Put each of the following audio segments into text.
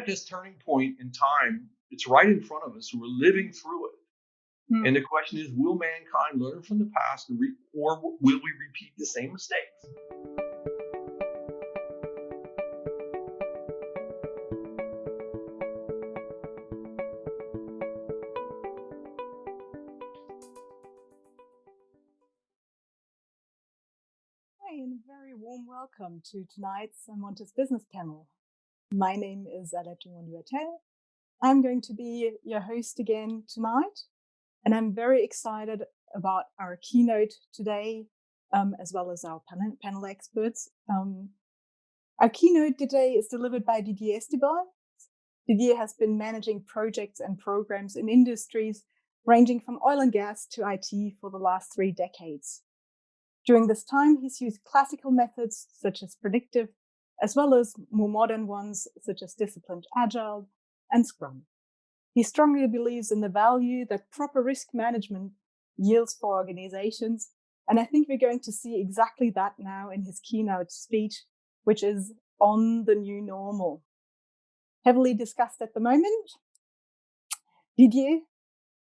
at this turning point in time. It's right in front of us. We're living through it. And the question is, will mankind learn from the past or will we repeat the same mistakes? Hi, and a very warm welcome to tonight's amontis business panel. My name is Alette Duatel. I'm going to be your host again tonight, and I'm very excited about our keynote today, as well as our panel experts. Our keynote today is delivered by Didier Estibals. Didier has been managing projects and programs in industries ranging from oil and gas to IT for the last 3 decades. During this time, he's used classical methods such as predictive, as well as more modern ones such as disciplined agile and Scrum. He strongly believes in the value that proper risk management yields for organizations, and I think we're going to see exactly that now in his keynote speech, which is on the new normal. Heavily discussed at the moment. Didier,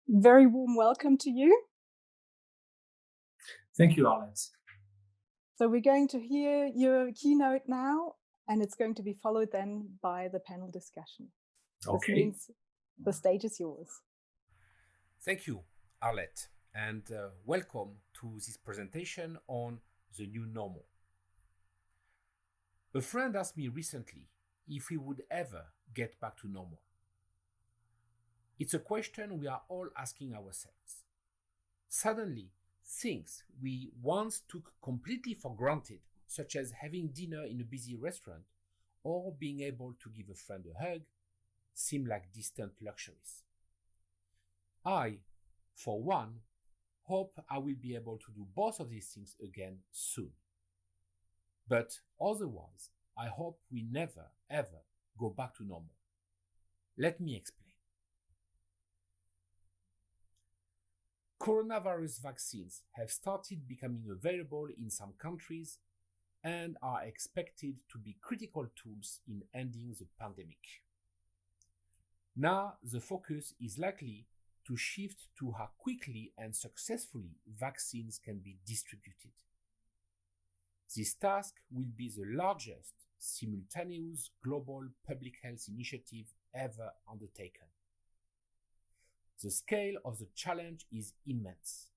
very warm welcome to you. Thank you, Alex. So we're going to hear your keynote now, and it's going to be followed then by the panel discussion. Okay. This means the stage is yours. Thank you, Arlette, and welcome to this presentation on the new normal. A friend asked me recently if we would ever get back to normal. It's a question we are all asking ourselves. Suddenly, things we once took completely for granted, such as having dinner in a busy restaurant or being able to give a friend a hug, seem like distant luxuries. I, for one, hope I will be able to do both of these things again soon. But otherwise, I hope we never, ever go back to normal. Let me explain. Coronavirus vaccines have started becoming available in some countries and are expected to be critical tools in ending the pandemic. Now, the focus is likely to shift to how quickly and successfully vaccines can be distributed. This task will be the largest simultaneous global public health initiative ever undertaken. The scale of the challenge is immense.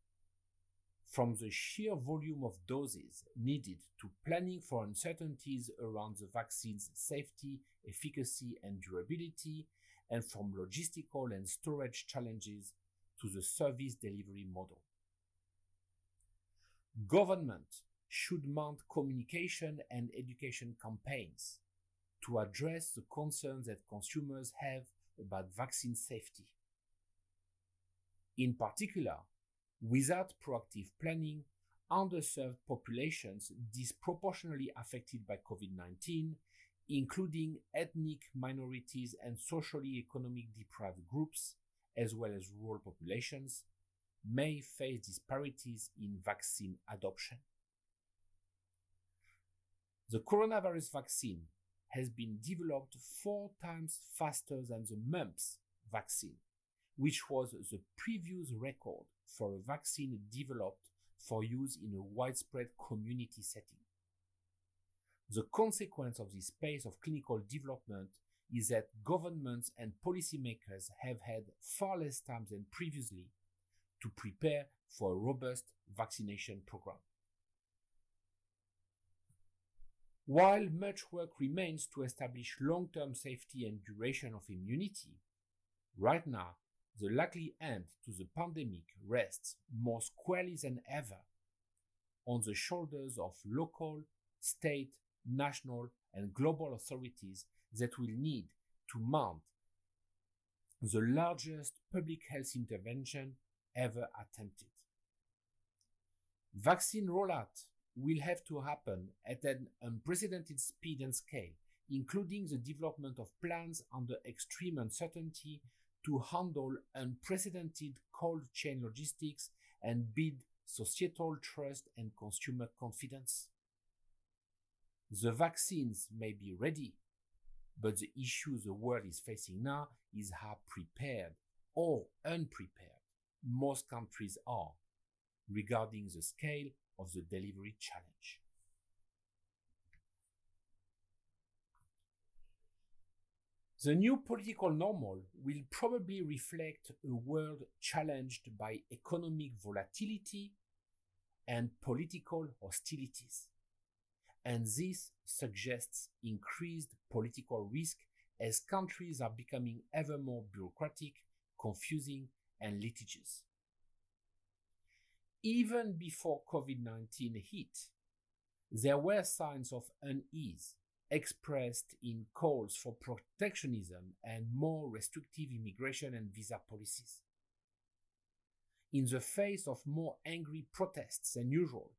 From the sheer volume of doses needed to planning for uncertainties around the vaccine's safety, efficacy, and durability, and from logistical and storage challenges to the service delivery model. Government should mount communication and education campaigns to address the concerns that consumers have about vaccine safety. In particular, without proactive planning, underserved populations disproportionately affected by COVID-19, including ethnic minorities and socially economically deprived groups, as well as rural populations, may face disparities in vaccine adoption. The coronavirus vaccine has been developed 4 times faster than the mumps vaccine, which was the previous record for a vaccine developed for use in a widespread community setting. The consequence of this pace of clinical development is that governments and policymakers have had far less time than previously to prepare for a robust vaccination program. While much work remains to establish long-term safety and duration of immunity, right now, the likely end to the pandemic rests more squarely than ever on the shoulders of local, state, national, and global authorities that will need to mount the largest public health intervention ever attempted. Vaccine rollout will have to happen at an unprecedented speed and scale, including the development of plans under extreme uncertainty to handle unprecedented cold chain logistics and build societal trust and consumer confidence. The vaccines may be ready, but the issue the world is facing now is how prepared or unprepared most countries are regarding the scale of the delivery challenge. The new political normal will probably reflect a world challenged by economic volatility and political hostilities. And this suggests increased political risk as countries are becoming ever more bureaucratic, confusing, and litigious. Even before COVID-19 hit, there were signs of unease expressed in calls for protectionism and more restrictive immigration and visa policies. In the face of more angry protests than usual,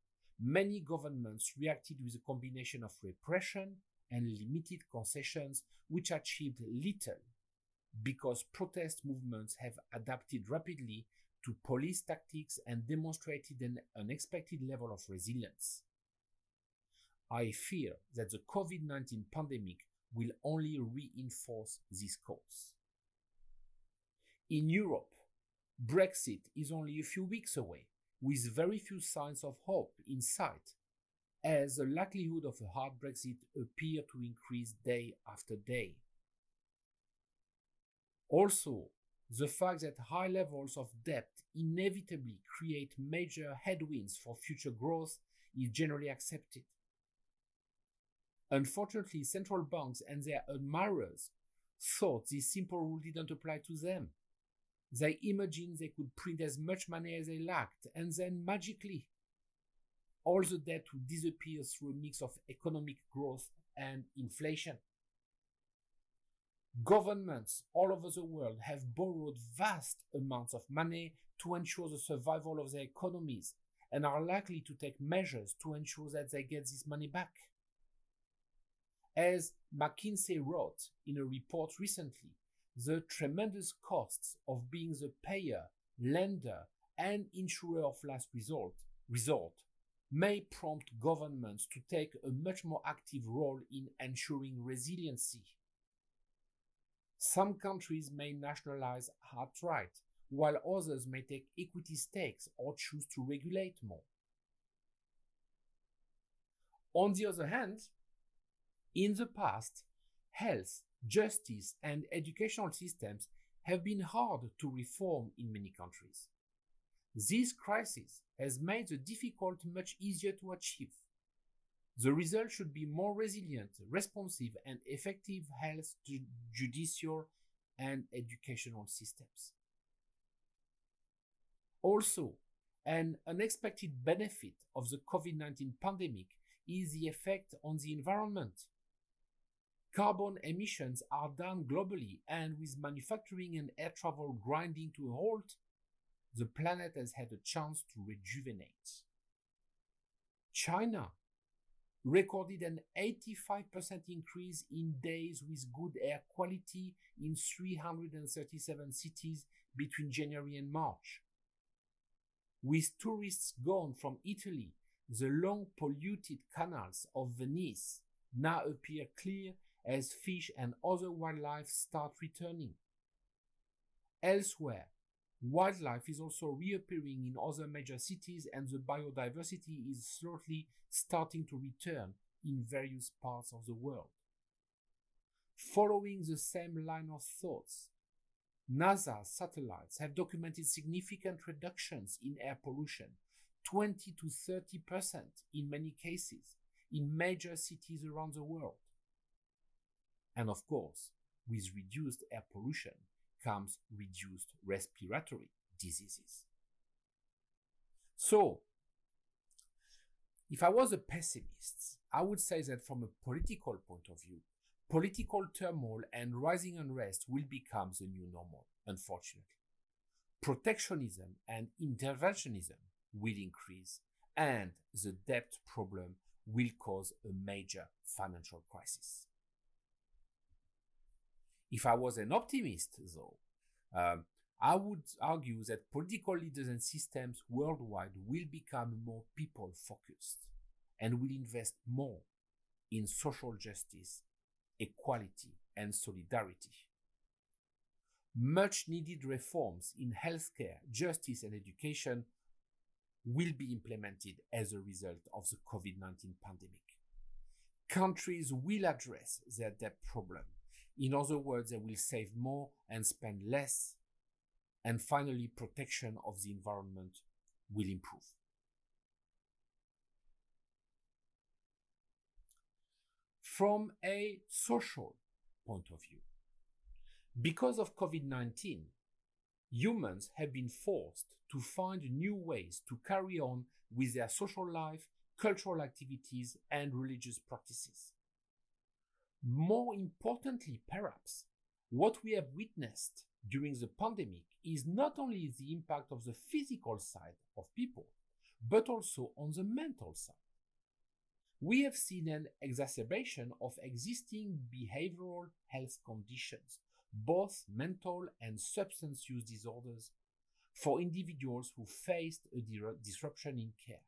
many governments reacted with a combination of repression and limited concessions, which achieved little because protest movements have adapted rapidly to police tactics and demonstrated an unexpected level of resilience. I fear that the COVID-19 pandemic will only reinforce this course. In Europe, Brexit is only a few weeks away, with very few signs of hope in sight, as the likelihood of a hard Brexit appears to increase day after day. Also, the fact that high levels of debt inevitably create major headwinds for future growth is generally accepted. Unfortunately, central banks and their admirers thought this simple rule didn't apply to them. They imagined they could print as much money as they liked, and then magically, all the debt would disappear through a mix of economic growth and inflation. Governments all over the world have borrowed vast amounts of money to ensure the survival of their economies and are likely to take measures to ensure that they get this money back. As McKinsey wrote in a report recently, the tremendous costs of being the payer, lender, and insurer of last resort may prompt governments to take a much more active role in ensuring resiliency. Some countries may nationalize outright, while others may take equity stakes or choose to regulate more. On the other hand, in the past, health, justice, and educational systems have been hard to reform in many countries. This crisis has made the difficult much easier to achieve. The result should be more resilient, responsive, and effective health, judicial, and educational systems. Also, an unexpected benefit of the COVID-19 pandemic is the effect on the environment. Carbon emissions are down globally, and with manufacturing and air travel grinding to a halt, the planet has had a chance to rejuvenate. China recorded an 85% increase in days with good air quality in 337 cities between January and March. With tourists gone from Italy, the long polluted canals of Venice now appear clear as fish and other wildlife start returning. Elsewhere, wildlife is also reappearing in other major cities, and the biodiversity is slowly starting to return in various parts of the world. Following the same line of thoughts, NASA satellites have documented significant reductions in air pollution, 20 to 30% in many cases, in major cities around the world. And of course, with reduced air pollution comes reduced respiratory diseases. So, if I was a pessimist, I would say that from a political point of view, political turmoil and rising unrest will become the new normal, unfortunately. Protectionism and interventionism will increase, and the debt problem will cause a major financial crisis. If I was an optimist, though, I would argue that political leaders and systems worldwide will become more people-focused and will invest more in social justice, equality, and solidarity. Much needed reforms in healthcare, justice, and education will be implemented as a result of the COVID-19 pandemic. Countries will address their debt problem. In other words, they will save more and spend less. And finally, protection of the environment will improve. From a social point of view, because of COVID-19, humans have been forced to find new ways to carry on with their social life, cultural activities, and religious practices. More importantly, perhaps, what we have witnessed during the pandemic is not only the impact of the physical side of people, but also on the mental side. We have seen an exacerbation of existing behavioral health conditions, both mental and substance use disorders, for individuals who faced a disruption in care.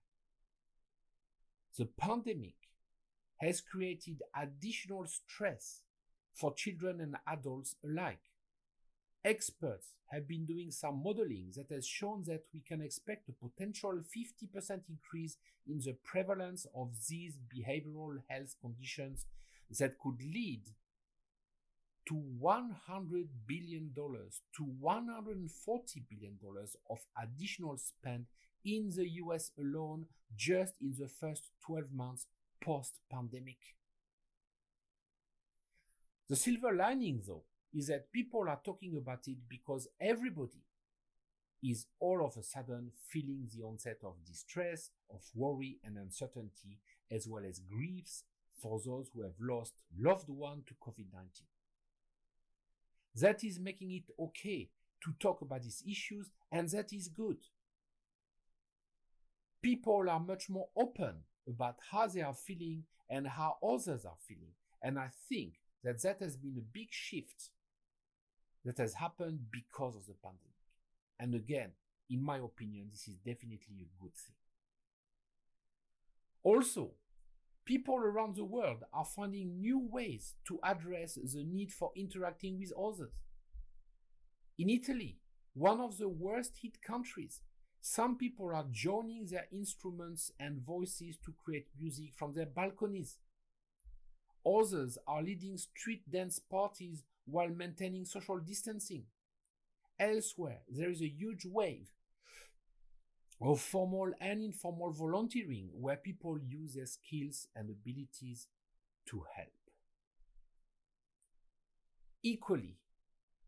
The pandemic has created additional stress for children and adults alike. Experts have been doing some modeling that has shown that we can expect a potential 50% increase in the prevalence of these behavioral health conditions that could lead to $100 billion to $140 billion of additional spend in the US alone just in the first 12 months post-pandemic. The silver lining, though, is that people are talking about it because everybody is all of a sudden feeling the onset of distress, of worry and uncertainty, as well as griefs for those who have lost loved ones to COVID-19. That is making it okay to talk about these issues, and that is good. People are much more open about how they are feeling and how others are feeling, and I think that has been a big shift that has happened because of the pandemic. And again, in my opinion, this is definitely a good thing. Also, people around the world are finding new ways to address the need for interacting with others. In Italy, one of the worst hit countries, some people are joining their instruments and voices to create music from their balconies. Others are leading street dance parties while maintaining social distancing. Elsewhere, there is a huge wave of formal and informal volunteering where people use their skills and abilities to help. Equally,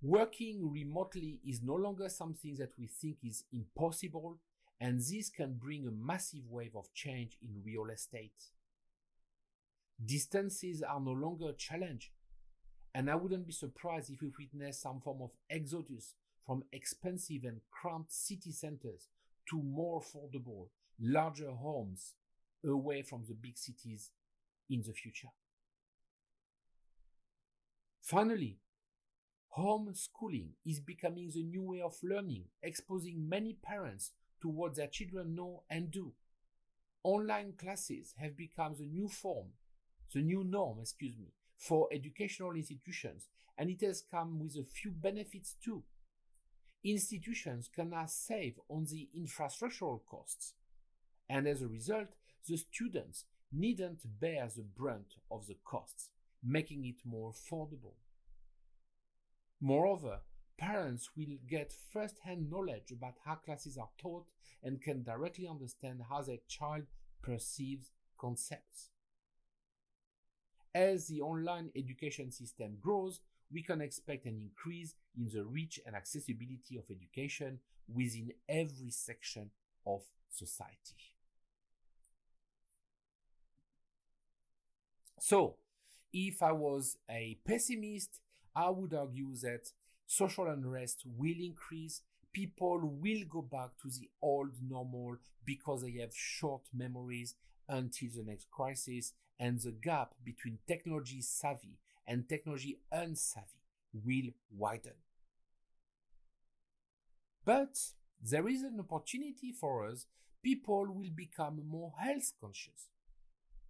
working remotely is no longer something that we think is impossible, and this can bring a massive wave of change in real estate. Distances are no longer a challenge, and I wouldn't be surprised if we witness some form of exodus from expensive and cramped city centers to more affordable, larger homes away from the big cities in the future. Finally, homeschooling is becoming the new way of learning, exposing many parents to what their children know and do. Online classes have become the new norm, for educational institutions, and it has come with a few benefits too. Institutions can now save on the infrastructural costs, and as a result, the students needn't bear the brunt of the costs, making it more affordable. Moreover, parents will get first-hand knowledge about how classes are taught and can directly understand how their child perceives concepts. As the online education system grows, we can expect an increase in the reach and accessibility of education within every section of society. So, if I was a pessimist, I would argue that social unrest will increase, people will go back to the old normal because they have short memories until the next crisis, and the gap between technology savvy and technology unsavvy will widen. But there is an opportunity for us. People will become more health conscious.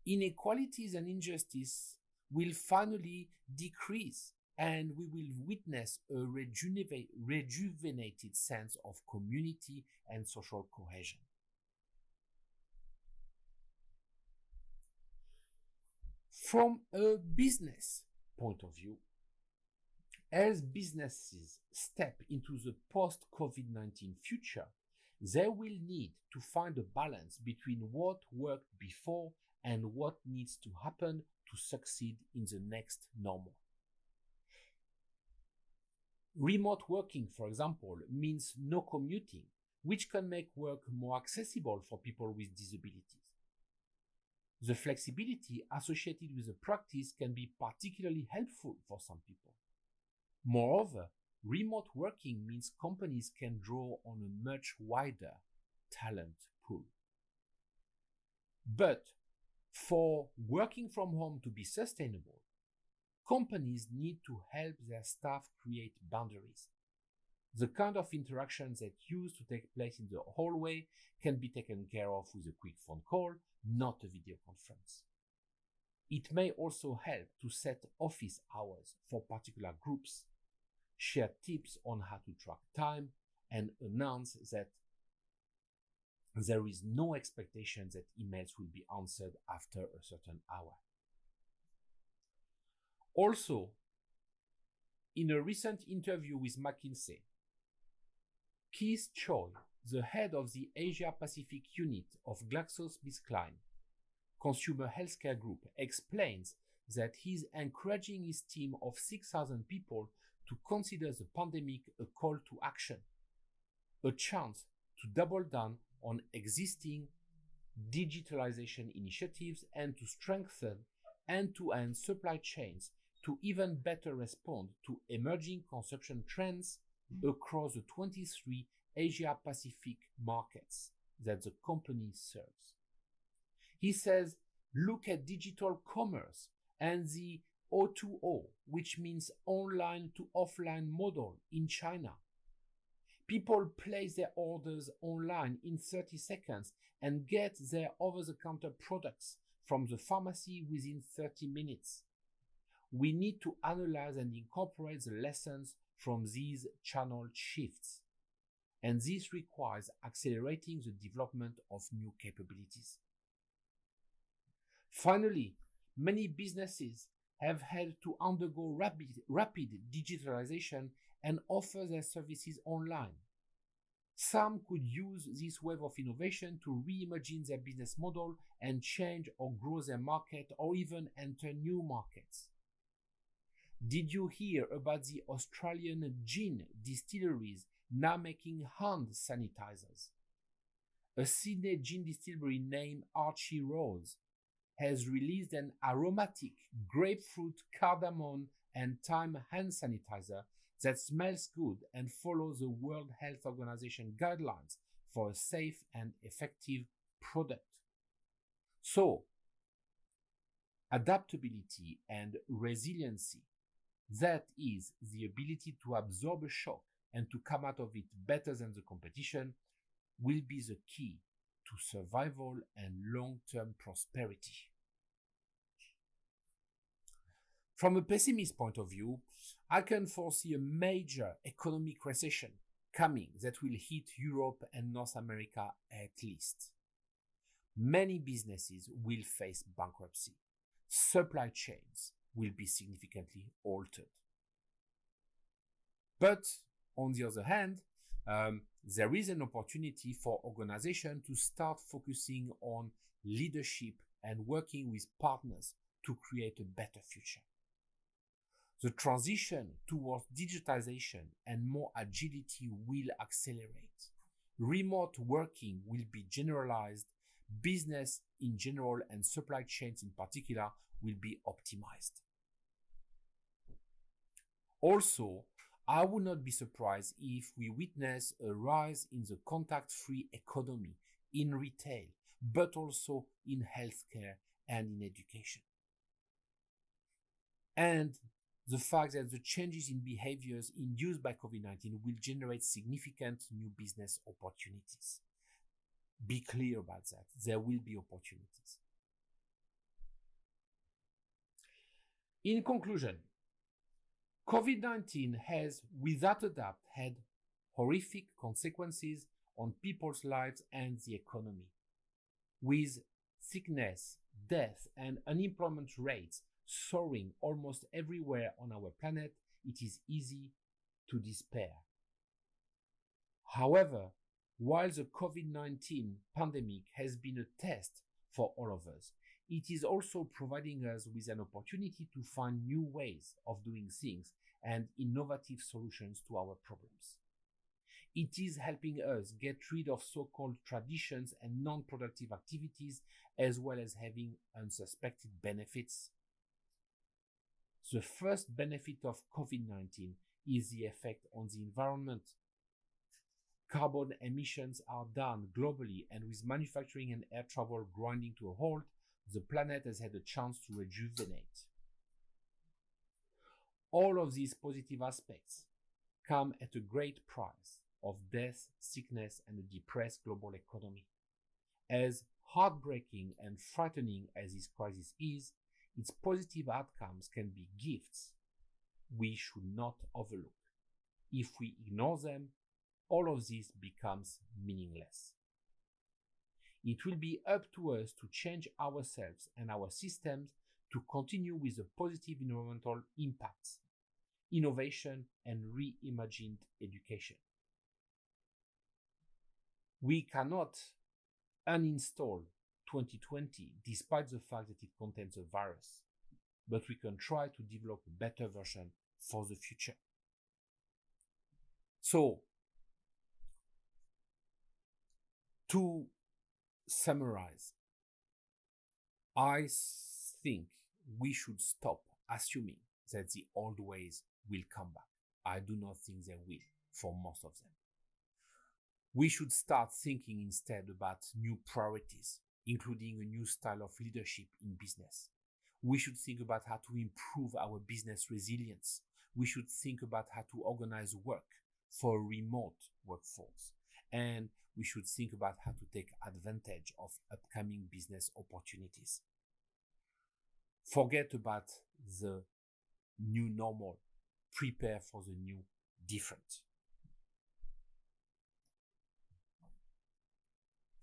Inequalities and injustice will finally decrease, and we will witness a rejuvenated sense of community and social cohesion. From a business point of view, as businesses step into the post-COVID-19 future, they will need to find a balance between what worked before and what needs to happen to succeed in the next normal. Remote working, for example, means no commuting, which can make work more accessible for people with disabilities. The flexibility associated with the practice can be particularly helpful for some people. Moreover, remote working means companies can draw on a much wider talent pool. But for working from home to be sustainable, companies need to help their staff create boundaries. The kind of interactions that used to take place in the hallway can be taken care of with a quick phone call, not a video conference. It may also help to set office hours for particular groups, share tips on how to track time, and announce that there is no expectation that emails will be answered after a certain hour. Also, in a recent interview with McKinsey, Keith Choi, the head of the Asia Pacific unit of GlaxoSmithKline Consumer Healthcare Group, explains that he's encouraging his team of 6,000 people to consider the pandemic a call to action, a chance to double down on existing digitalization initiatives and to strengthen end-to-end supply chains to even better respond to emerging consumption trends across the 23 Asia-Pacific markets that the company serves. He says, look at digital commerce and the O2O, which means online to offline model in China. People place their orders online in 30 seconds and get their over-the-counter products from the pharmacy within 30 minutes. We need to analyze and incorporate the lessons from these channel shifts, and this requires accelerating the development of new capabilities. Finally, many businesses have had to undergo rapid digitalization and offer their services online. Some could use this wave of innovation to reimagine their business model and change or grow their market or even enter new markets. Did you hear about the Australian gin distilleries now making hand sanitizers? A Sydney gin distillery named Archie Rose has released an aromatic grapefruit, cardamom, and thyme hand sanitizer that smells good and follows the World Health Organization guidelines for a safe and effective product. So, adaptability and resiliency, that is the ability to absorb a shock and to come out of it better than the competition, will be the key to survival and long-term prosperity. From a pessimist point of view, I can foresee a major economic recession coming that will hit Europe and North America at least. Many businesses will face bankruptcy. Supply chains will be significantly altered. But on the other hand, there is an opportunity for organizations to start focusing on leadership and working with partners to create a better future. The transition towards digitization and more agility will accelerate. Remote working will be generalized. Business in general and supply chains in particular will be optimized. Also, I would not be surprised if we witness a rise in the contact-free economy in retail, but also in healthcare and in education. And the fact that the changes in behaviors induced by COVID-19 will generate significant new business opportunities. Be clear about that. There will be opportunities. In conclusion, COVID-19 has, without a doubt, had horrific consequences on people's lives and the economy. With sickness, death, and unemployment rates soaring almost everywhere on our planet, it is easy to despair. However, while the COVID-19 pandemic has been a test for all of us, it is also providing us with an opportunity to find new ways of doing things and innovative solutions to our problems. It is helping us get rid of so-called traditions and non-productive activities, as well as having unsuspected benefits. The first benefit of COVID-19 is the effect on the environment. Carbon emissions are down globally, and with manufacturing and air travel grinding to a halt, the planet has had a chance to rejuvenate. All of these positive aspects come at a great price of death, sickness, and a depressed global economy. As heartbreaking and frightening as this crisis is, its positive outcomes can be gifts we should not overlook. If we ignore them, all of this becomes meaningless. It will be up to us to change ourselves and our systems to continue with the positive environmental impacts, innovation, and reimagined education. We cannot uninstall 2020 despite the fact that it contains a virus, but we can try to develop a better version for the future. So, to summarize, I think we should stop assuming that the old ways will come back. I do not think they will for most of them. We should start thinking instead about new priorities, including a new style of leadership in business. We should think about how to improve our business resilience. We should think about how to organize work for a remote workforce. And we should think about how to take advantage of upcoming business opportunities. Forget about the new normal. Prepare for the new different.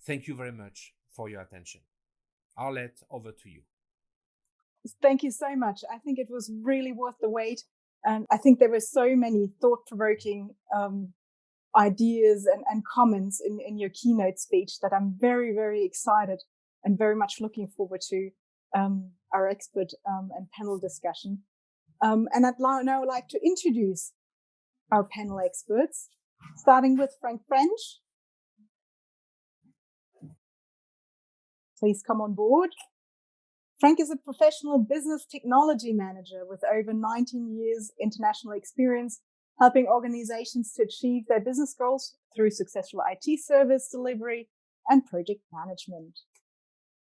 Thank you very much for your attention. Arlette, over to you. Thank you so much. I think it was really worth the wait. And I think there were so many thought-provoking ideas and comments in your keynote speech that I'm very, very excited and very much looking forward to our expert and panel discussion. And I'd now like to introduce our panel experts, starting with Frank French. Please come on board. Frank is a professional business technology manager with over 19 years international experience, helping organizations to achieve their business goals through successful IT service delivery and project management.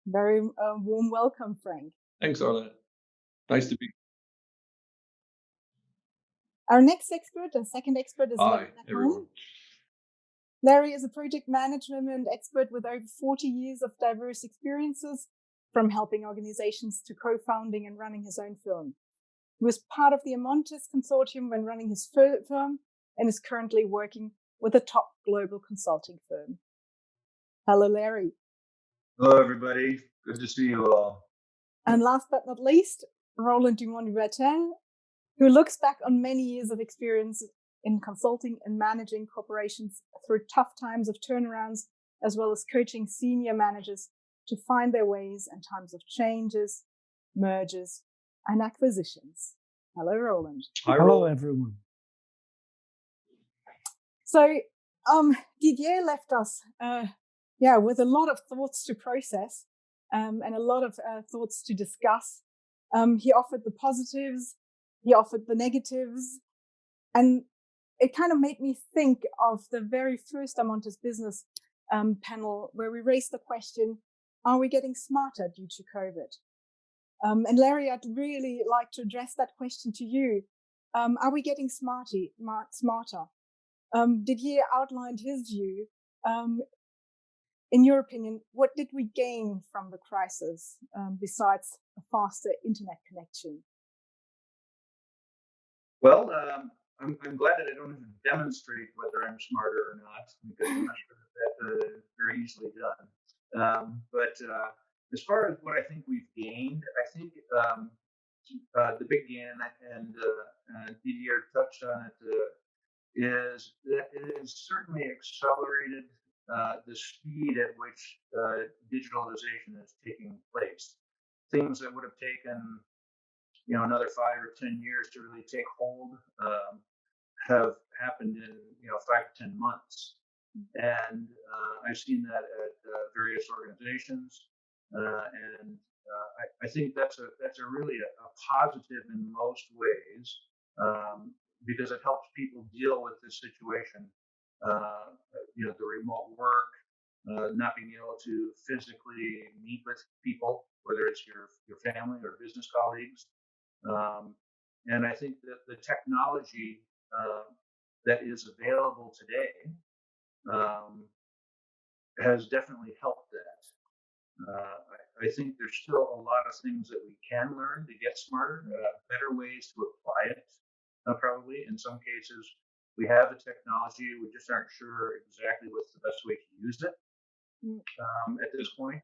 Very warm welcome, Frank. Thanks, Arlette. Nice to be here. Our next expert, the second expert, is Hi, everyone. Larry is a project management expert with over 40 years of diverse experiences, from helping organizations to co-founding and running his own firm. He was part of the Amontis consortium when running his firm and is currently working with a top global consulting firm. Hello, Larry. Hello, everybody. Good to see you all. And last but not least, Roland Dumont-Duvertel, who looks back on many years of experience in consulting and managing corporations through tough times of turnarounds, as well as coaching senior managers to find their ways in times of changes, mergers, and acquisitions. Hello, Roland. Hi, Hello, Roland. everyone. So, Didier left us, with a lot of thoughts to process, and a lot of thoughts to discuss. He offered the positives, he offered the negatives, and it kind of made me think of the very first Amontis Business panel, where we raised the question, are we getting smarter due to COVID? And Larry, I'd really like to address that question to you. Are we getting smarter? Didier outlined his view. In your opinion, what did we gain from the crisis besides a faster internet connection? Well, I'm glad that I don't have to demonstrate whether I'm smarter or not, because I'm not sure that is very easily done. But as far as what I think we've gained, I think the big gain, and Didier touched on it, is that it has certainly accelerated the speed at which digitalization is taking place. Things that would have taken another 5 or 10 years to really take hold have happened in 5 to 10 months, and I've seen that at various organizations, and I think that's a really a positive in most ways, because it helps people deal with this situation. The remote work, not being able to physically meet with people, whether it's your family or business colleagues. And I think that the technology that is available today has definitely helped that. I think there's still a lot of things that we can learn to get smarter, better ways to apply it, probably. In some cases, we have the technology, we just aren't sure exactly what's the best way to use it at this point.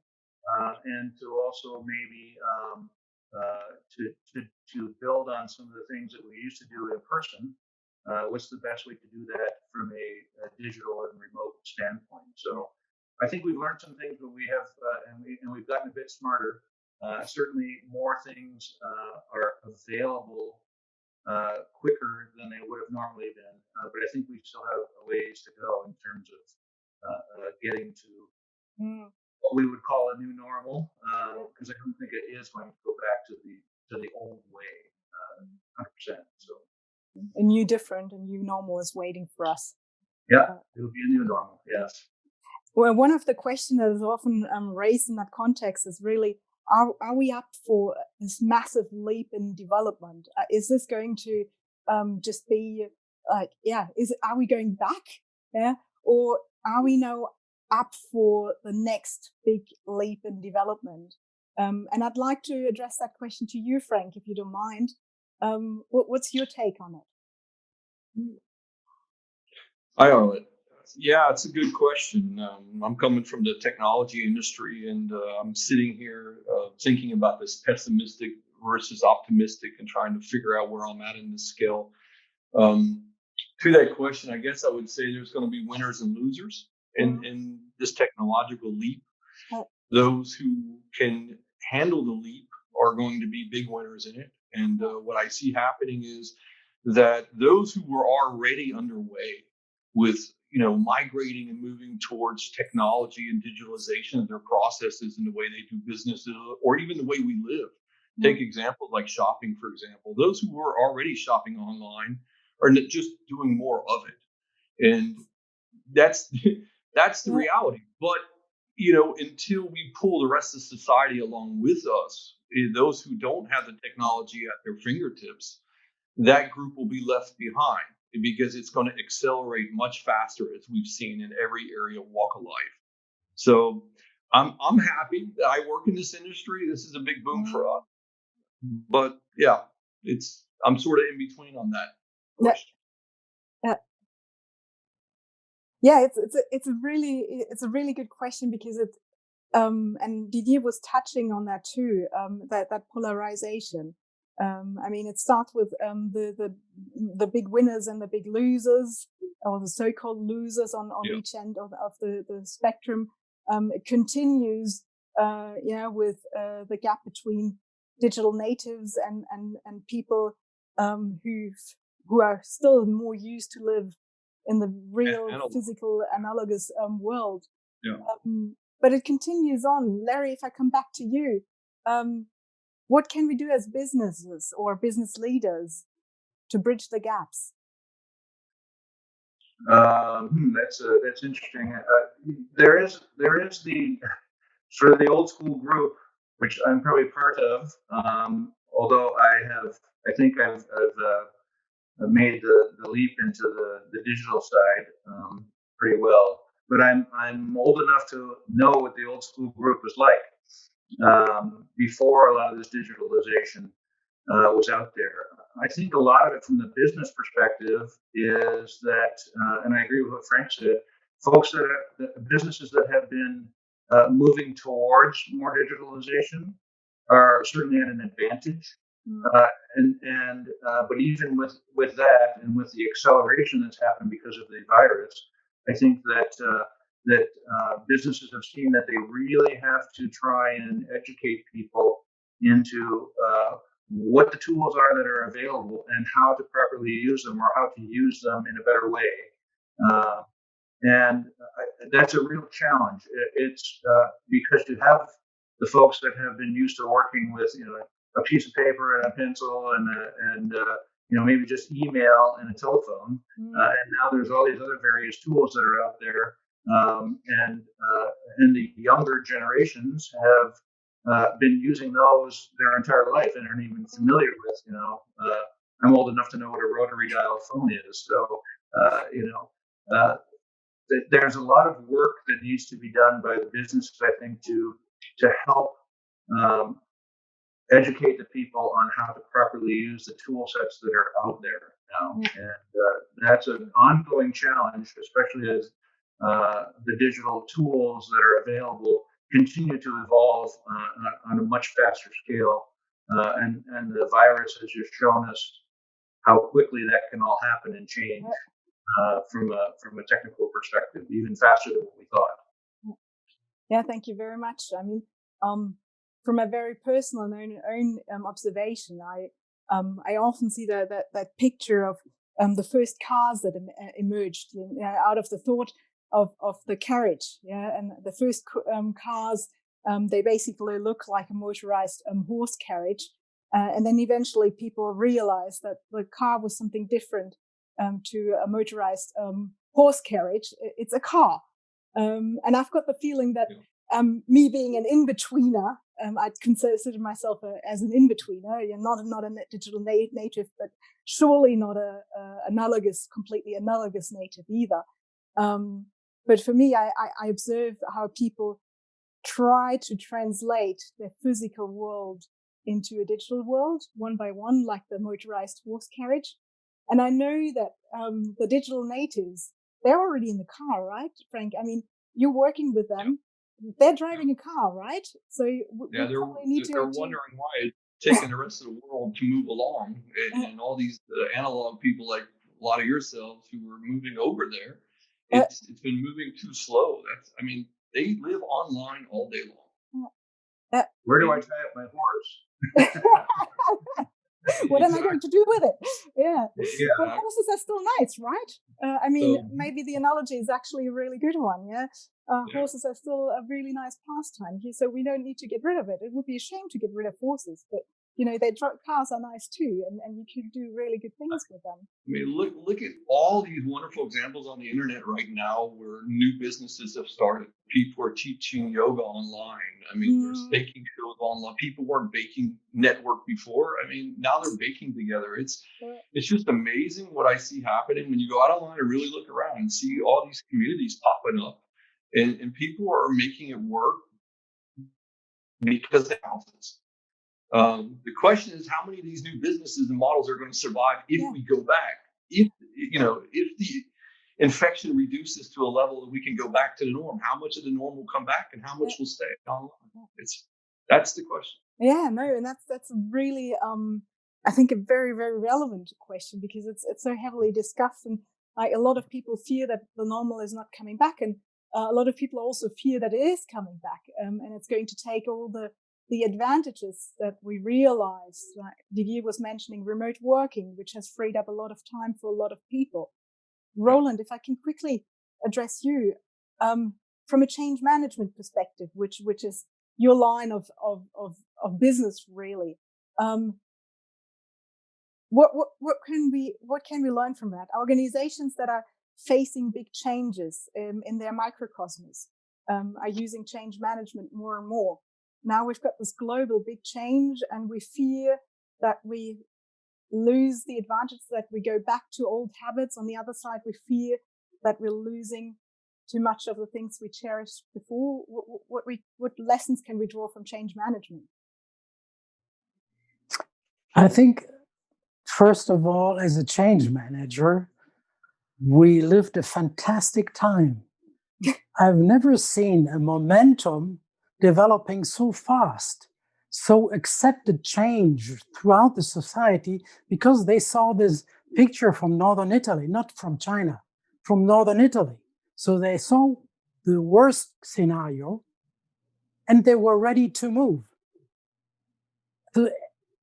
And to also maybe to build on some of the things that we used to do in person. What's the best way to do that from a digital and remote standpoint? So I think we've learned some things, but we have, and we've gotten a bit smarter. Certainly, more things are available quicker than they would have normally been. But I think we still have a ways to go in terms of getting to what we would call a new normal, because I don't think it is going to go back to the old way, 100%. So a new normal is waiting for us. Yeah, it'll be a new normal. Yes. Well, one of the questions that is often raised in that context is really, are we up for this massive leap in development? Is this going to just be like, are we going back? Yeah. Or are we now up for the next big leap in development? And I'd like to address that question to you, Frank, if you don't mind. What's your take on it? Hi, Arlette. Yeah, it's a good question. I'm coming from the technology industry, and I'm sitting here thinking about this pessimistic versus optimistic and trying to figure out where I'm at in this scale. To that question, I guess I would say there's going to be winners and losers in this technological leap. Those who can handle the leap are going to be big winners in it. And what I see happening is that those who were already underway with migrating and moving towards technology and digitalization of their processes and the way they do business, or even the way we live. Take examples like shopping, for example. Those who were already shopping online are just doing more of it, and that's the reality. But until we pull the rest of society along with us, those who don't have the technology at their fingertips, that group will be left behind, because it's going to accelerate much faster, as we've seen in every area, walk of life. So I'm happy that I work in this industry. This is a big boom for us. But yeah, I'm sort of in between on that question. Yeah, it's a really good question, because it and Didier was touching on that too, that polarization. I mean, it starts with the big winners and the big losers, or the so-called losers on each end of the spectrum. It continues, with the gap between digital natives and people who are still more used to live in the real physical analogous world. Yeah. But it continues on. Larry, if I come back to you, what can we do as businesses or business leaders to bridge the gaps? That's interesting. There is the sort of the old school group, which I'm probably part of. Although I think I've made the leap into the digital side pretty well. But I'm old enough to know what the old school group was like before a lot of this digitalization was out there. I think a lot of it from the business perspective is that, and I agree with what Frank said, businesses that have been moving towards more digitalization are certainly at an advantage. But even with that and with the acceleration that's happened because of the virus, I think that businesses have seen that they really have to try and educate people into what the tools are that are available and how to properly use them, or how to use them in a better way. And that's a real challenge. It's because you have the folks that have been used to working with, a piece of paper and a pencil and maybe just email and a telephone. And now there's all these other various tools that are out there. And the younger generations have been using those their entire life and aren't even familiar with, I'm old enough to know what a rotary dial phone is. So, there's a lot of work that needs to be done by the businesses, I think, to help educate the people on how to properly use the tool sets that are out there now. And that's an ongoing challenge, especially as the digital tools that are available continue to evolve on a much faster scale. And the virus has just shown us how quickly that can all happen and change. From a technical perspective, even faster than what we thought. Yeah, thank you very much. I mean, from a very personal and own observation, I often see that picture of the first cars that emerged out of the thought of the carriage. Yeah, and the first cars, they basically look like a motorized horse carriage, and then eventually people realized that the car was something different. To a motorized horse carriage, it's a car. And I've got the feeling that me being an in-betweener, I'd consider myself as an in-betweener. You're not a digital native, but surely not a completely analogous native either. But for me, I observe how people try to translate their physical world into a digital world, one by one, like the motorized horse carriage. And I know that the digital natives, they're already in the car, right, Frank? I mean, you're working with them. Yeah. They're driving a car, right? So they're wondering why it's taking the rest of the world to move along. And all these analog people like a lot of yourselves who are moving over there, it's been moving too slow. They live online all day long. Where do I tie up my horse? What am I going to do with it? Yeah. But horses are still nice, right? Maybe the analogy is actually a really good one. Yeah. Horses are still a really nice pastime here, so we don't need to get rid of it. It would be a shame to get rid of horses, but their cars are nice too, and you can do really good things with them. I mean, look at all these wonderful examples on the internet right now where new businesses have started. People are teaching yoga online. I mean, there's baking shows online. People weren't baking network before. I mean, now they're baking together. It's just amazing what I see happening when you go out online and really look around and see all these communities popping up, and people are making it work because they have houses. The question is how many of these new businesses and models are going to survive if we go back. If the infection reduces to a level that we can go back to the norm, how much of the norm will come back and how much will stay online? That's the question. Yeah, no, and that's really I think a very, very relevant question because it's so heavily discussed, and a lot of people fear that the normal is not coming back, and a lot of people also fear that it is coming back, and it's going to take all the advantages that we realize, like Didier was mentioning, remote working, which has freed up a lot of time for a lot of people. Roland, if I can quickly address you, from a change management perspective, which is your line of business, really. What can we learn from that? Organizations that are facing big changes in their microcosms are using change management more and more. Now we've got this global big change, and we fear that we lose the advantage, that we go back to old habits. On the other side, we fear that we're losing too much of the things we cherished before. What lessons can we draw from change management? I think First of all, as a change manager, we lived a fantastic time. I've never seen a momentum developing so fast, so accepted change throughout the society, because they saw this picture from Northern Italy, not from China, from Northern Italy. So they saw the worst scenario and they were ready to move. So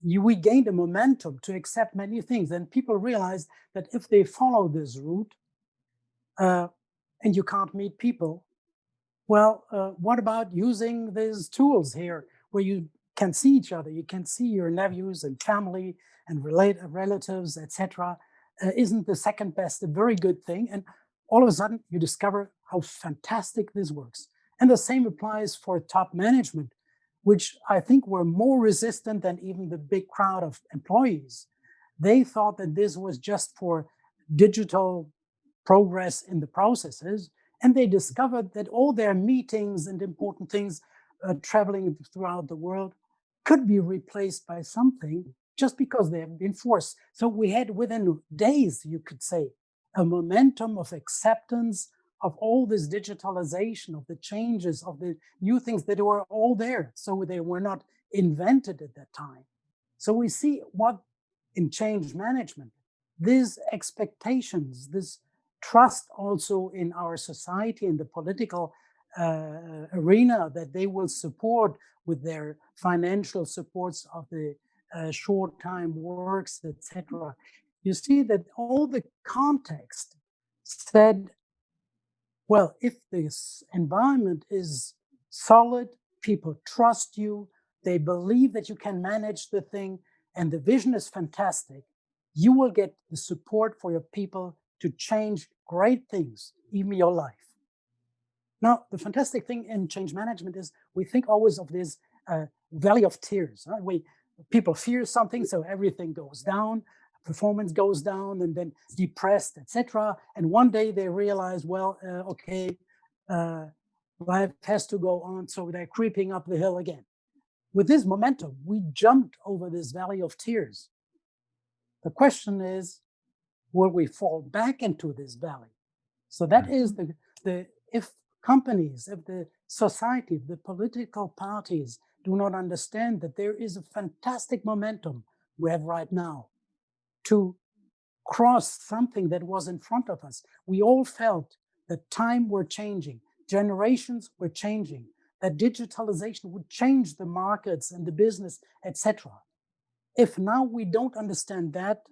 we gained a momentum to accept many things, and people realized that if they follow this route, and you can't meet people, well, what about using these tools here where you can see each other, you can see your nephews and family and relatives, etc. Isn't the second best a very good thing? And all of a sudden you discover how fantastic this works. And the same applies for top management, which I think were more resistant than even the big crowd of employees. They thought that this was just for digital progress in the processes, and they discovered that all their meetings and important things traveling throughout the world could be replaced by something just because they have been forced. So we had within days, you could say, a momentum of acceptance of all this digitalization, of the changes, of the new things that were all there. So they were not invented at that time. So we see what in change management, these expectations, this trust also in our society, in the political arena, that they will support with their financial supports of the short time works, etc. You see that all the context said, well, if this environment is solid, people trust you, they believe that you can manage the thing, and the vision is fantastic, you will get the support for your people to change great things, even your life. Now, the fantastic thing in change management is we think always of this valley of tears. Huh? People fear something, so everything goes down, performance goes down, and then depressed, etc. And one day they realize, well, life has to go on, so they're creeping up the hill again. With this momentum, we jumped over this valley of tears. The question is, will we fall back into this valley? So that is if companies, if the society, if the political parties do not understand that there is a fantastic momentum we have right now to cross something that was in front of us. We all felt that time were changing, generations were changing, that digitalization would change the markets and the business, etc. If now we don't understand that,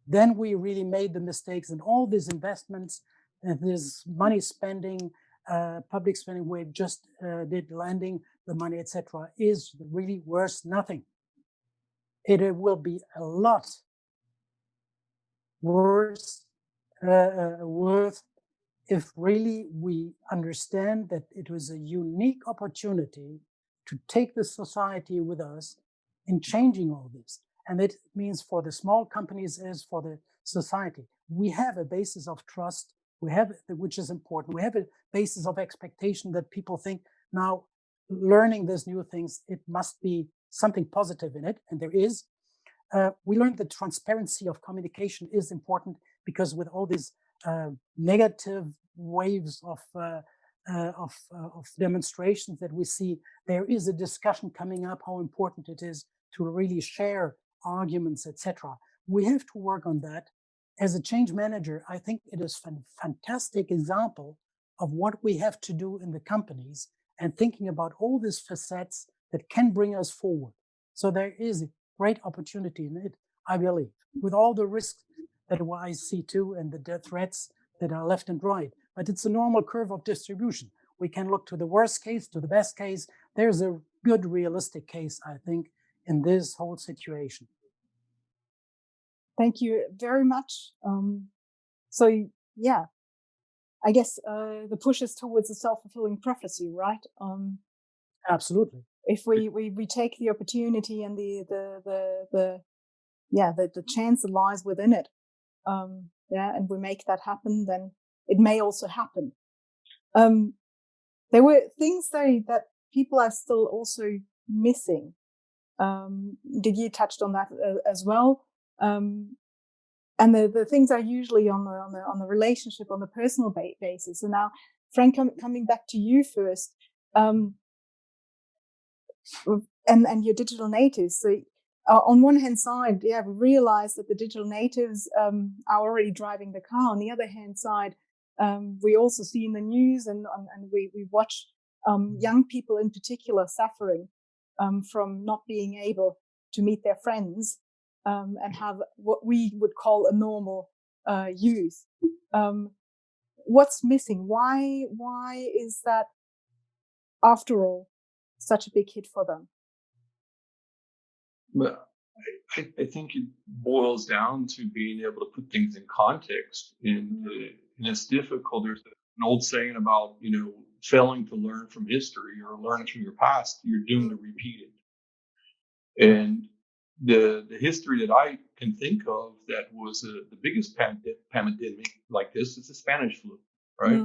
then we really made the mistakes, and all these investments and this money spending, public spending, we just did lending the money, etc., is really worth nothing. It will be a lot worth if really we understand that it was a unique opportunity to take the society with us in changing all this. And it means for the small companies as for the society. We have a basis of trust, which is important. We have a basis of expectation that people think now learning these new things, it must be something positive in it, and there is. We learned that transparency of communication is important, because with all these negative waves of demonstrations that we see, there is a discussion coming up how important it is to really share arguments, etc. We have to work on that. As a change manager, I think it is a fantastic example of what we have to do in the companies, and thinking about all these facets that can bring us forward. So there is a great opportunity in it, I believe, with all the risks that I see too, and the threats that are left and right. But it's a normal curve of distribution. We can look to the worst case, to the best case. There's a good realistic case, I think, in this whole situation. Thank you very much. So yeah, I guess the push is towards a self-fulfilling prophecy, right? Absolutely. If we take the opportunity and the chance that lies within it, and we make that happen, then it may also happen. There were things though that people are still also missing. Didier touched on that as well. and the things are usually on the relationship, on the personal basis. So now, Frank, coming back to you first, and your digital natives. So on one hand side, we realize that the digital natives are already driving the car. On the other hand side, we also see in the news and we watch young people in particular suffering from not being able to meet their friends and have what we would call a normal youth. What's missing? Why is that, after all, such a big hit for them? But I think it boils down to being able to put things in context, and it's difficult. There's an old saying about, failing to learn from history or learning from your past, you're doomed to repeat it. And the history that I can think of that was the biggest pandemic like this is the Spanish flu, right?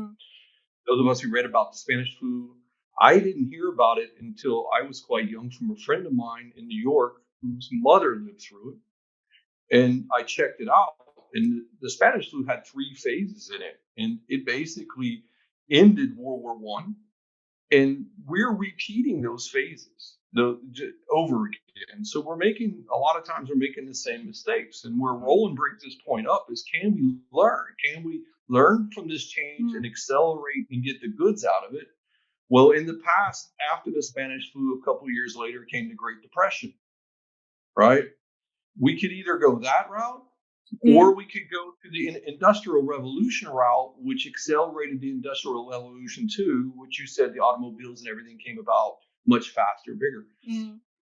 Those of us who read about the Spanish flu, I didn't hear about it until I was quite young from a friend of mine in New York whose mother lived through it. And I checked it out. And the Spanish flu had 3 phases in it. And it basically ended World War One. And we're repeating those phases over again. So we're making the same mistakes. And where Roland brings this point up is, can we learn? Can we learn from this change and accelerate and get the goods out of it? Well, in the past, after the Spanish flu, a couple of years later came the Great Depression, right? We could either go that route, or we could go to the Industrial Revolution route, which accelerated the Industrial Revolution too, which you said the automobiles and everything came about much faster, bigger.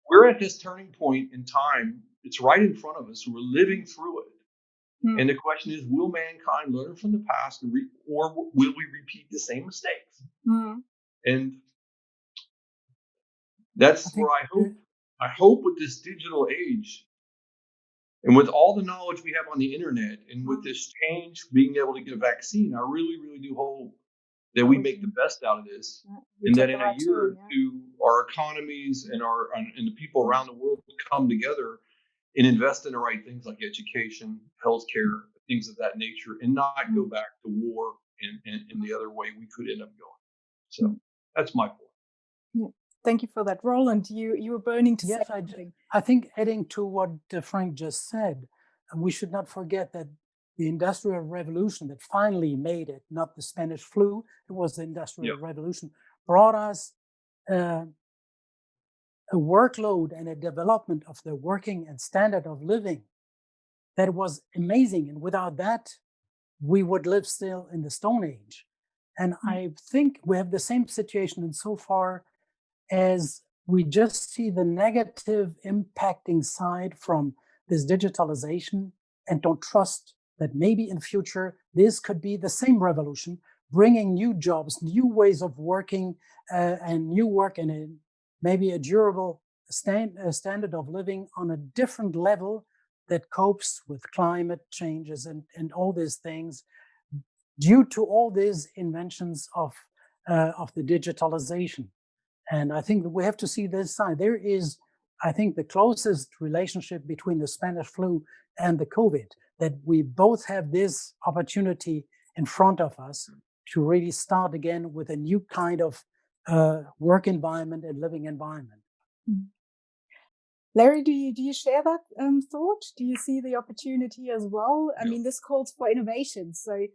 We're at this turning point in time. It's right in front of us. We're living through it. And the question is, will mankind learn from the past, or will we repeat the same mistakes? And that's where I hope with this digital age, and with all the knowledge we have on the internet, and with this change, being able to get a vaccine, I really, really do hope that we make the best out of this, and that in a year or two, our economies and the people around the world come together and invest in the right things like education, healthcare, things of that nature, and not go back to war and the other way we could end up going. So that's my point. Yeah. Thank you for that, Roland. You were burning to say something. I think adding to what Frank just said, we should not forget that the Industrial Revolution that finally made it, not the Spanish flu, it was the Industrial Revolution, brought us a workload and a development of the working and standard of living that was amazing. And without that, we would live still in the Stone Age. And I think we have the same situation insofar as we just see the negative impacting side from this digitalization, and don't trust that maybe in future this could be the same revolution, bringing new jobs, new ways of working, and new work, and maybe a durable standard of living on a different level that copes with climate changes and all these things, due to all these inventions of the digitalization. And I think that we have to see this side. There is, I think, the closest relationship between the Spanish flu and the COVID, that we both have this opportunity in front of us to really start again with a new kind of work environment and living environment. Larry, do you share that thought? Do you see the opportunity as well? I mean, this calls for innovation. So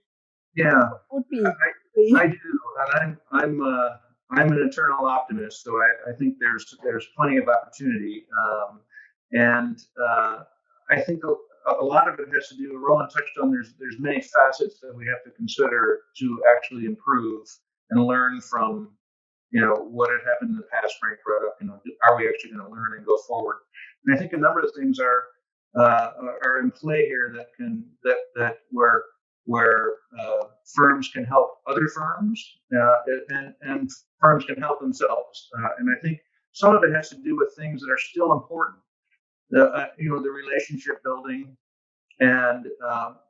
what would be? I do, and I'm an eternal optimist, so I think there's plenty of opportunity, and I think a lot of it has to do. Roland touched on there's many facets that we have to consider to actually improve and learn from what had happened in the past. Frank brought up, are we actually going to learn and go forward? And I think a number of things are in play here that where firms can help other firms, and firms can help themselves. And I think some of it has to do with things that are still important. The relationship building, and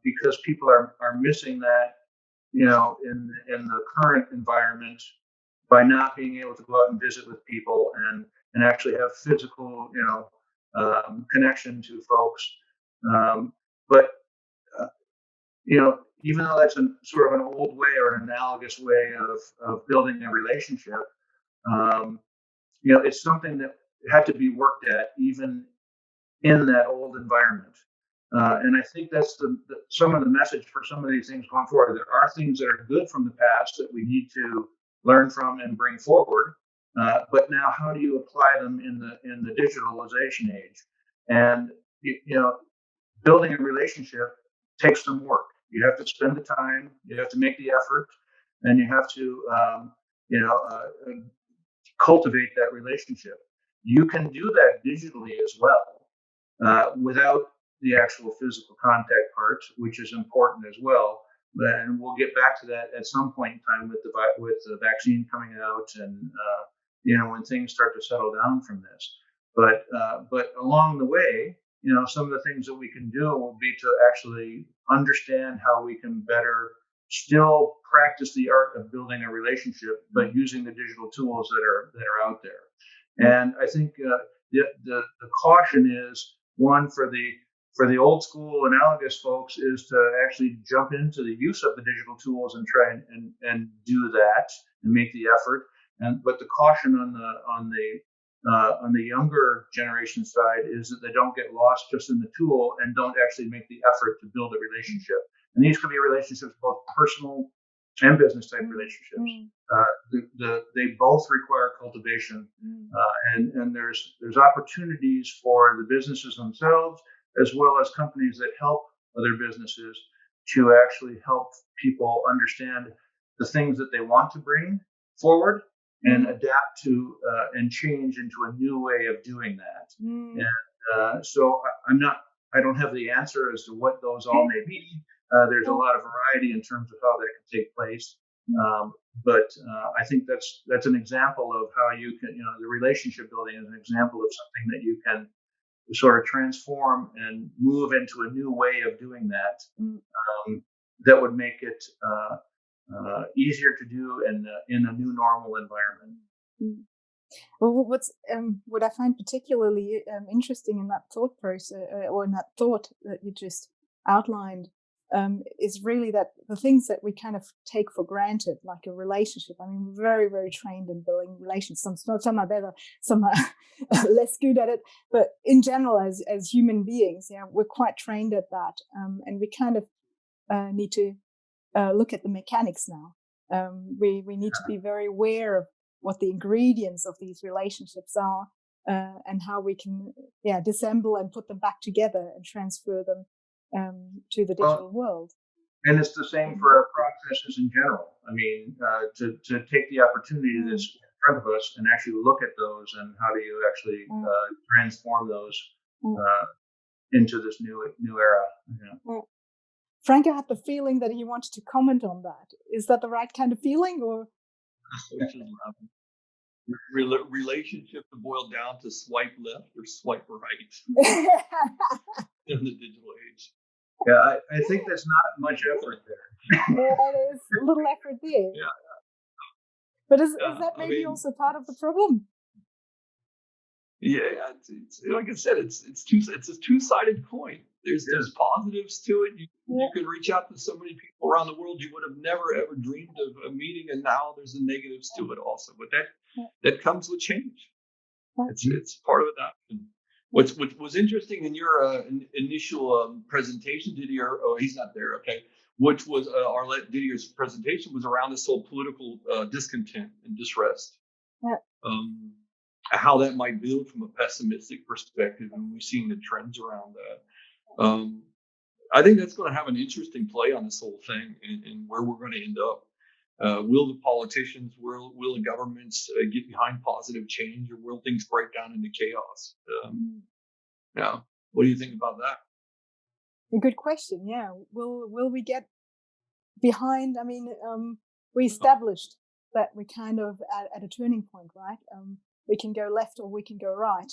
because people are missing that, in the current environment, by not being able to go out and visit with people and actually have physical, connection to folks. But even though that's a sort of an old way or an analogous way of building a relationship, it's something that had to be worked at even in that old environment. And I think that's some of the message for some of these things going forward. There are things that are good from the past that we need to learn from and bring forward. But now, how do you apply them in the digitalization age? And building a relationship takes some work. You have to spend the time, you have to make the effort, and you have to cultivate that relationship. You can do that digitally as well, without the actual physical contact part, which is important as well. And we'll get back to that at some point in time with the vaccine coming out, and when things start to settle down from this. But along the way, some of the things that we can do will be to actually understand how we can better still practice the art of building a relationship, but using the digital tools that are out there. And I think the caution is one for the old school analogous folks is to actually jump into the use of the digital tools and try and do that and make the effort. But the caution on the younger generation side is that they don't get lost just in the tool and don't actually make the effort to build a relationship. And these could be relationships, both personal and business type relationships. They both require cultivation, and there's opportunities for the businesses themselves as well as companies that help other businesses to actually help people understand the things that they want to bring forward and adapt to and change into a new way of doing that. And so I don't have the answer as to what those all may be. There's a lot of variety in terms of how that can take place. But I think that's an example of how you can, the relationship building is an example of something that you can sort of transform and move into a new way of doing that. That would make it easier to do in a new normal environment. Well, what I find particularly interesting in that thought process, or in that thought that you just outlined, is really that the things that we kind of take for granted, like a relationship. I mean, we're very, very trained in building relations. Some are better, some are less good at it. But in general, as human beings, we're quite trained at that, and we kind of need to look at the mechanics now. We need to be very aware of what the ingredients of these relationships are, and how we can disassemble and put them back together and transfer them to the digital world. And it's the same for our processes in general. I mean, to take the opportunity that's in front of us and actually look at those, and how do you actually transform those into this new era. Franco had the feeling that he wanted to comment on that. Is that the right kind of feeling, or? Relationships boiled down to swipe left or swipe right in the digital age. Yeah, I think there's not much effort there. There's a little effort there. Yeah. But is that maybe also part of the problem? Yeah, it's like I said, it's a two-sided coin. There's positives to it. You can reach out to so many people around the world you would have never ever dreamed of a meeting, and now there's the negatives to it also. But that comes with change. It's part of adoption. What was interesting in your initial presentation, Didier? Oh, he's not there. Okay. Which was Didier's presentation was around this whole political discontent and distrust. How that might build from a pessimistic perspective, and we've seen the trends around that. I think that's going to have an interesting play on this whole thing, and where we're going to end up. Will the politicians, will the governments get behind positive change, or will things break down into chaos? What do you think about that? A good question. Yeah, will we get behind? I mean, we established that we're kind of at a turning point, right? We can go left or we can go right.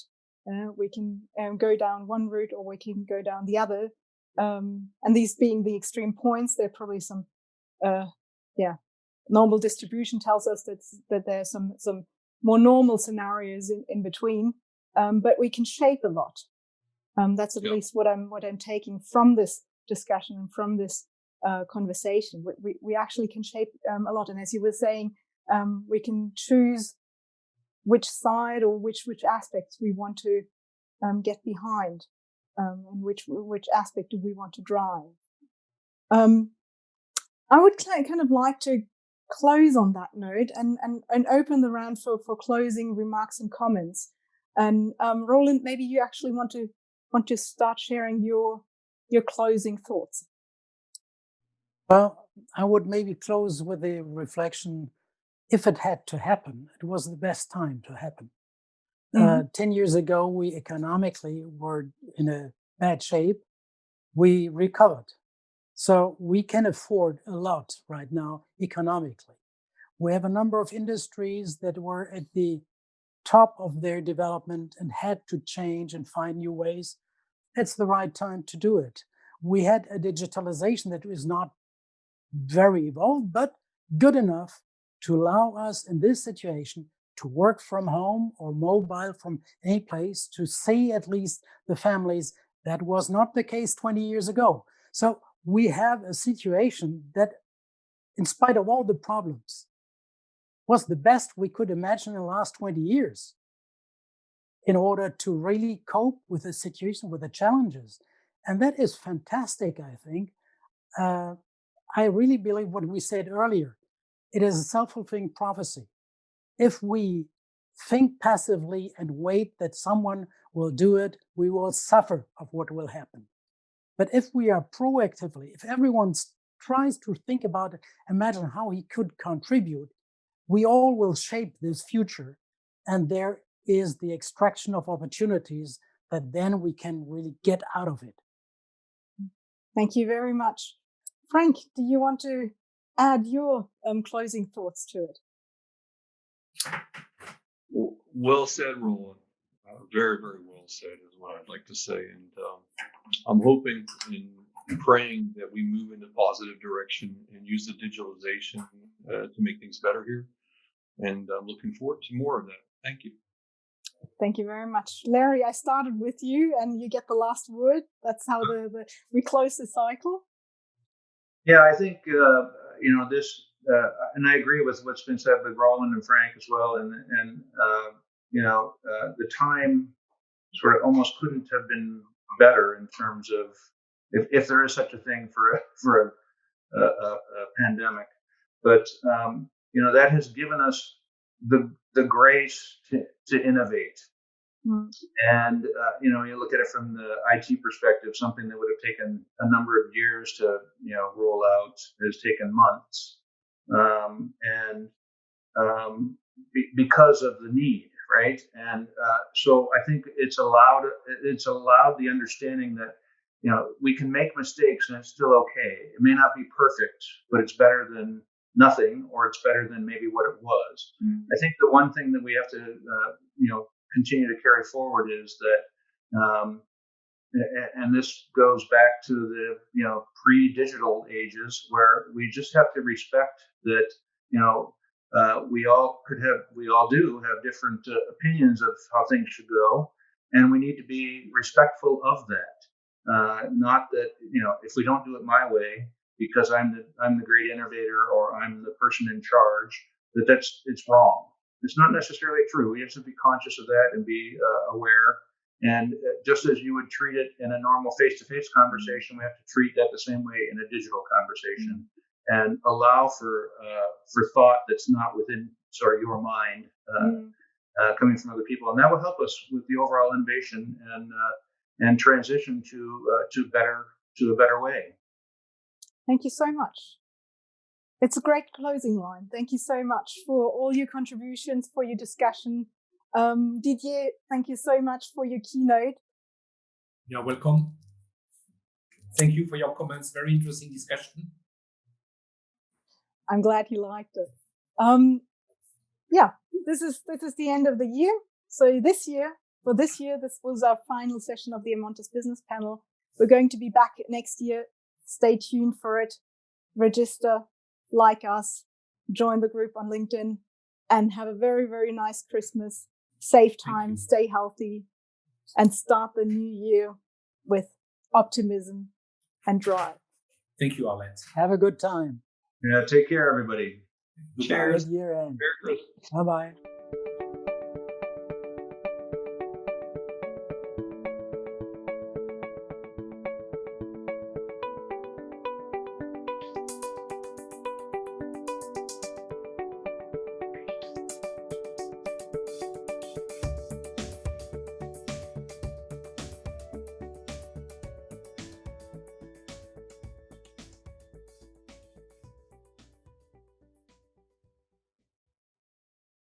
We can go down one route or we can go down the other. And these being the extreme points, there are probably some, normal distribution tells us that there are some more normal scenarios in between. But we can shape a lot. That's at least what I'm taking from this discussion and from this conversation. We actually can shape a lot. And as you were saying, we can choose which side or which aspects we want to get behind, and which aspect do we want to drive. I would kind of like to close on that note and open the round for closing remarks and comments. And Roland, maybe you actually want to start sharing your closing thoughts. Well, I would maybe close with a reflection. If it had to happen, it was the best time to happen. 10 years ago, we economically were in a bad shape. We recovered. So we can afford a lot right now economically. We have a number of industries that were at the top of their development and had to change and find new ways. It's the right time to do it. We had a digitalization that is not very evolved, but good enough to allow us in this situation to work from home or mobile from any place, to see at least the families. That was not the case 20 years ago. So we have a situation that, in spite of all the problems, was the best we could imagine in the last 20 years in order to really cope with the situation, with the challenges. And that is fantastic, I think. I really believe what we said earlier. It is a self-fulfilling prophecy. If we think passively and wait that someone will do it, we will suffer of what will happen. But if we are proactively, if everyone tries to think about it, imagine how he could contribute, we all will shape this future. And there is the extraction of opportunities that then we can really get out of it. Thank you very much. Frank, do you want to add your closing thoughts to it? Well said, Roland. Very, very well said is what I'd like to say. And I'm hoping and praying that we move in a positive direction and use the digitalization to make things better here. And I'm looking forward to more of that. Thank you. Thank you very much. Larry, I started with you and you get the last word. That's how we close the cycle. Yeah, I think, this, and I agree with what's been said by Roland and Frank as well. And the time sort of almost couldn't have been better in terms of if there is such a thing for a pandemic. But, that has given us the grace to innovate. And, you look at it from the IT perspective, something that would have taken a number of years to, roll out has taken months. Because of the need, right? And so I think it's allowed the understanding that, we can make mistakes and it's still okay. It may not be perfect, but it's better than nothing, or it's better than maybe what it was. I think the one thing that we have to, continue to carry forward is that, and this goes back to the, pre-digital ages, where we just have to respect that, we all do have different opinions of how things should go, and we need to be respectful of that. Not that, if we don't do it my way because I'm the great innovator or I'm the person in charge, it's wrong. It's not necessarily true. We have to be conscious of that and be aware. And just as you would treat it in a normal face-to-face conversation, we have to treat that the same way in a digital conversation, and allow for thought that's not within sort of your mind, coming from other people, and that will help us with the overall innovation and transition to a better way. Thank you so much. It's a great closing line. Thank you so much for all your contributions, for your discussion. Didier, thank you so much for your keynote. You're welcome. Thank you for your comments. Very interesting discussion. I'm glad you liked it. This is the end of the year. So this year, this was our final session of the amontis Business Panel. We're going to be back next year. Stay tuned for it. Register, like us, join the group on LinkedIn, and have a very, very nice Christmas. Safe time, stay healthy, and start the new year with optimism and drive. Thank you, Arlette. Have a good time. Yeah, take care, everybody. Cheers. Good year end. Merry Christmas. Bye bye.